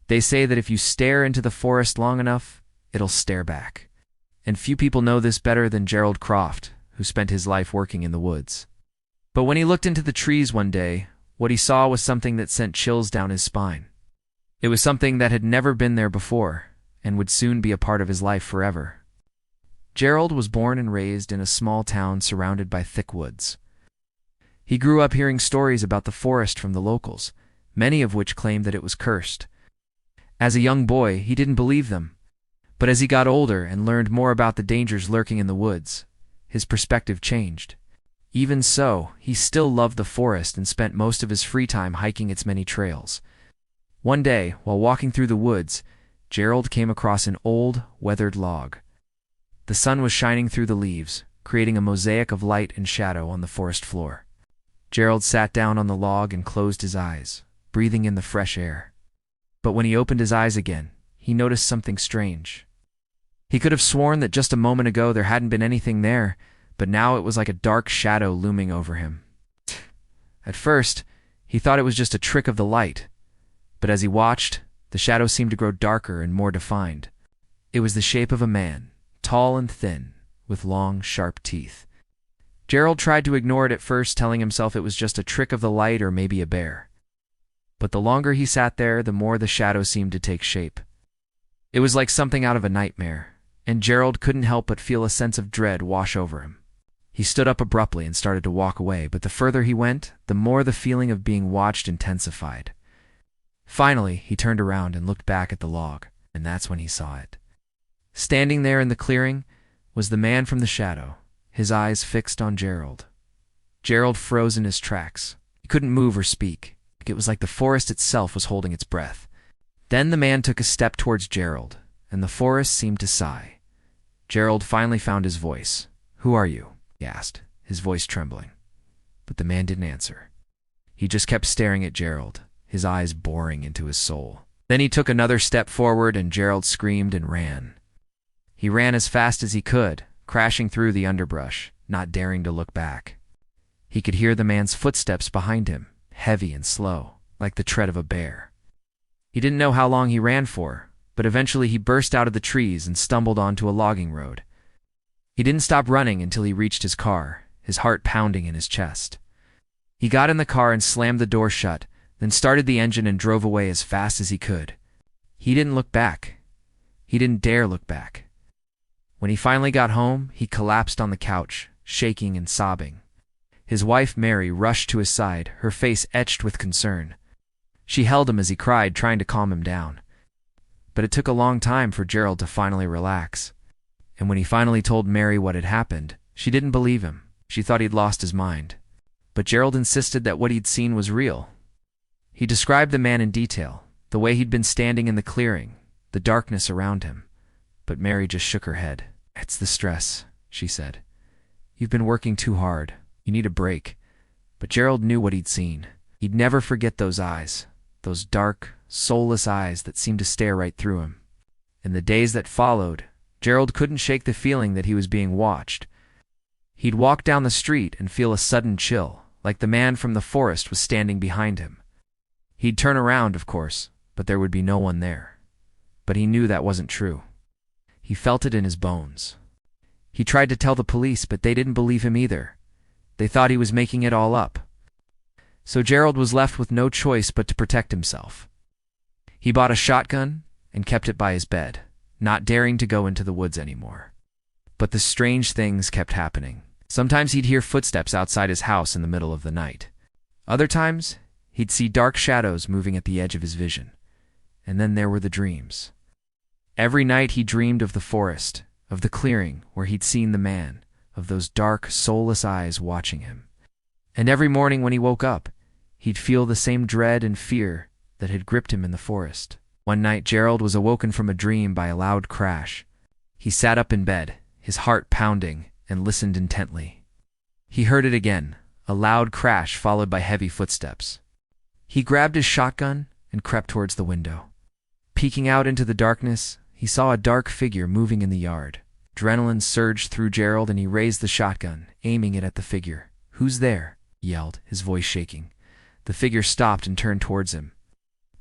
They say that if you stare into the forest long enough, it'll stare back. And few people know this better than Gerald Croft, who spent his life working in the woods. But when he looked into the trees one day, what he saw was something that sent chills down his spine. It was something that had never been there before, and would soon be a part of his life forever. Gerald was born and raised in a small town surrounded by thick woods. He grew up hearing stories about the forest from the locals, many of which claimed that it was cursed. As a young boy, he didn't believe them. But as he got older and learned more about the dangers lurking in the woods, his perspective changed. Even so, he still loved the forest and spent most of his free time hiking its many trails. One day, while walking through the woods, Gerald came across an old, weathered log. The sun was shining through the leaves, creating a mosaic of light and shadow on the forest floor. Gerald sat down on the log and closed his eyes, breathing in the fresh air. But when he opened his eyes again, he noticed something strange. He could have sworn that just a moment ago there hadn't been anything there, but now it was like a dark shadow looming over him. At first, he thought it was just a trick of the light, but as he watched, the shadow seemed to grow darker and more defined. It was the shape of a man, tall and thin, with long, sharp teeth. Gerald tried to ignore it at first, telling himself it was just a trick of the light or maybe a bear. But the longer he sat there, the more the shadow seemed to take shape. It was like something out of a nightmare, and Gerald couldn't help but feel a sense of dread wash over him. He stood up abruptly and started to walk away, but the further he went, the more the feeling of being watched intensified. Finally, he turned around and looked back at the log, and that's when he saw it. Standing there in the clearing was the man from the shadow, his eyes fixed on Gerald. Gerald froze in his tracks. He couldn't move or speak. It was like the forest itself was holding its breath. Then the man took a step towards Gerald, and the forest seemed to sigh. Gerald finally found his voice. "Who are you?" he asked, his voice trembling. But the man didn't answer. He just kept staring at Gerald, his eyes boring into his soul. Then he took another step forward, and Gerald screamed and ran. He ran as fast as he could, crashing through the underbrush, not daring to look back. He could hear the man's footsteps behind him, heavy and slow, like the tread of a bear. He didn't know how long he ran for, but eventually he burst out of the trees and stumbled onto a logging road. He didn't stop running until he reached his car, his heart pounding in his chest. He got in the car and slammed the door shut, then started the engine and drove away as fast as he could. He didn't look back. He didn't dare look back. When he finally got home, he collapsed on the couch, shaking and sobbing. His wife, Mary, rushed to his side, her face etched with concern. She held him as he cried, trying to calm him down. But it took a long time for Gerald to finally relax. And when he finally told Mary what had happened, she didn't believe him. She thought he'd lost his mind. But Gerald insisted that what he'd seen was real. He described the man in detail, the way he'd been standing in the clearing, the darkness around him. But Mary just shook her head. "It's the stress," she said. "You've been working too hard. You need a break." But Gerald knew what he'd seen. He'd never forget those eyes, those dark, soulless eyes that seemed to stare right through him. In the days that followed, Gerald couldn't shake the feeling that he was being watched. He'd walk down the street and feel a sudden chill, like the man from the forest was standing behind him. He'd turn around, of course, but there would be no one there. But he knew that wasn't true. He felt it in his bones. He tried to tell the police, but they didn't believe him either. They thought he was making it all up. So Gerald was left with no choice but to protect himself. He bought a shotgun and kept it by his bed, not daring to go into the woods anymore. But the strange things kept happening. Sometimes he'd hear footsteps outside his house in the middle of the night. Other times, he'd see dark shadows moving at the edge of his vision. And then there were the dreams. Every night he dreamed of the forest, of the clearing where he'd seen the man, of those dark, soulless eyes watching him. And every morning when he woke up, he'd feel the same dread and fear that had gripped him in the forest. One night, Gerald was awoken from a dream by a loud crash. He sat up in bed, his heart pounding, and listened intently. He heard it again, a loud crash followed by heavy footsteps. He grabbed his shotgun and crept towards the window. Peeking out into the darkness, he saw a dark figure moving in the yard. Adrenaline surged through Gerald and he raised the shotgun, aiming it at the figure. "Who's there?" he yelled, his voice shaking. The figure stopped and turned towards him.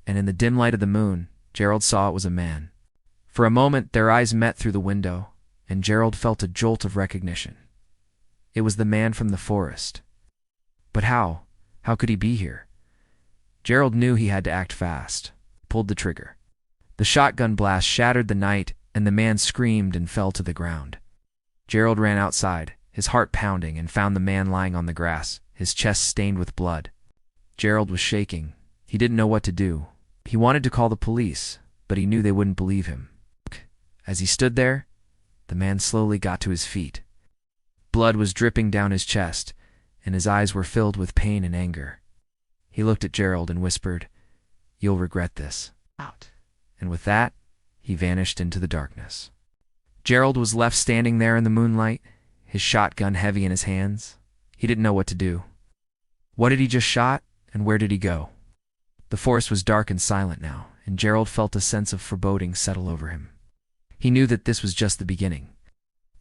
And in the dim light of the moon, Gerald saw it was a man. For a moment, their eyes met through the window, and Gerald felt a jolt of recognition. It was the man from the forest. But how? How could he be here? Gerald knew he had to act fast. Pulled the trigger. The shotgun blast shattered the night, and the man screamed and fell to the ground. Gerald ran outside, his heart pounding, and found the man lying on the grass, his chest stained with blood. Gerald was shaking. He didn't know what to do. He wanted to call the police, but he knew they wouldn't believe him. As he stood there, the man slowly got to his feet. Blood was dripping down his chest, and his eyes were filled with pain and anger. He looked at Gerald and whispered, "You'll regret this." Out. And with that, he vanished into the darkness. Gerald was left standing there in the moonlight, his shotgun heavy in his hands. He didn't know what to do. What had he just shot, and where did he go? The forest was dark and silent now, and Gerald felt a sense of foreboding settle over him. He knew that this was just the beginning.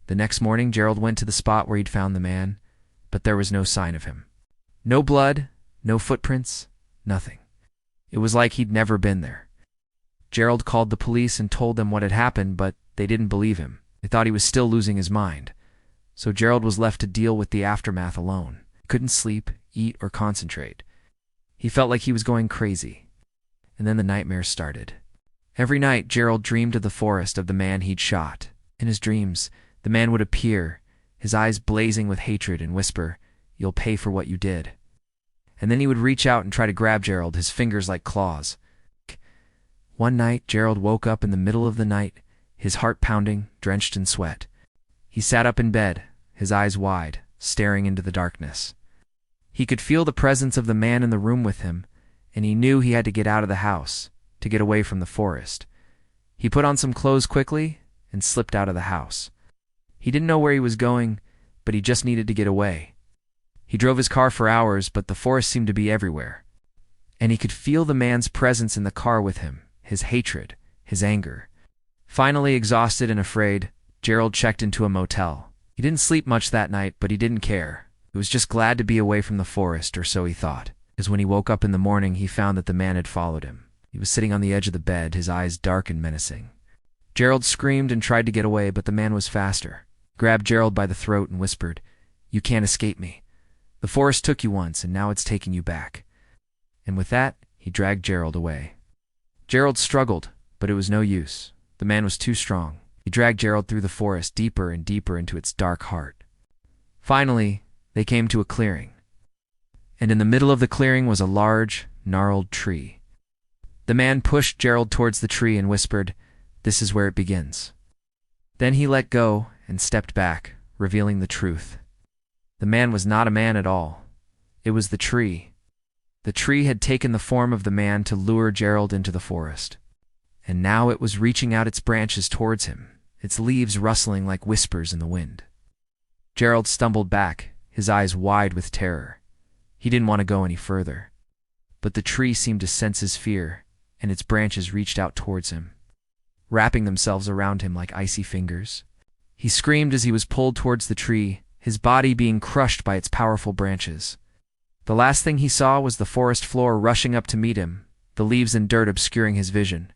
The next morning, Gerald went to the spot where he'd found the man, but there was no sign of him. No blood, no footprints, nothing. It was like he'd never been there. Gerald called the police and told them what had happened, but they didn't believe him. They thought he was still losing his mind. So Gerald was left to deal with the aftermath alone. He couldn't sleep, eat, or concentrate. He felt like he was going crazy. And then the nightmares started. Every night, Gerald dreamed of the forest, of the man he'd shot. In his dreams, the man would appear, his eyes blazing with hatred, and whisper, "You'll pay for what you did." And then he would reach out and try to grab Gerald, his fingers like claws. One night, Gerald woke up in the middle of the night, his heart pounding, drenched in sweat. He sat up in bed, his eyes wide, staring into the darkness. He could feel the presence of the man in the room with him, and he knew he had to get out of the house, to get away from the forest. He put on some clothes quickly and slipped out of the house. He didn't know where he was going, but he just needed to get away. He drove his car for hours, but the forest seemed to be everywhere. And he could feel the man's presence in the car with him, his hatred, his anger. Finally, exhausted and afraid, Gerald checked into a motel. He didn't sleep much that night, but he didn't care. He was just glad to be away from the forest, or so he thought. Because when he woke up in the morning, he found that the man had followed him. He was sitting on the edge of the bed, his eyes dark and menacing. Gerald screamed and tried to get away, but the man was faster. He grabbed Gerald by the throat and whispered, "You can't escape me. The forest took you once, and now it's taking you back." And with that, he dragged Gerald away. Gerald struggled, but it was no use. The man was too strong. He dragged Gerald through the forest deeper and deeper into its dark heart. Finally, they came to a clearing. And in the middle of the clearing was a large, gnarled tree. The man pushed Gerald towards the tree and whispered, "This is where it begins." Then he let go and stepped back, revealing the truth. The man was not a man at all. It was the tree. The tree had taken the form of the man to lure Gerald into the forest. And now it was reaching out its branches towards him, its leaves rustling like whispers in the wind. Gerald stumbled back, his eyes wide with terror. He didn't want to go any further. But the tree seemed to sense his fear, and its branches reached out towards him, wrapping themselves around him like icy fingers. He screamed as he was pulled towards the tree, his body being crushed by its powerful branches. The last thing he saw was the forest floor rushing up to meet him, the leaves and dirt obscuring his vision,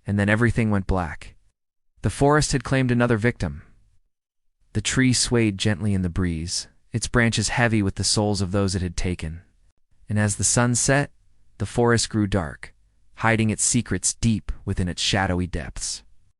and then everything went black. The forest had claimed another victim. The tree swayed gently in the breeze, its branches heavy with the souls of those it had taken. And as the sun set, the forest grew dark, hiding its secrets deep within its shadowy depths.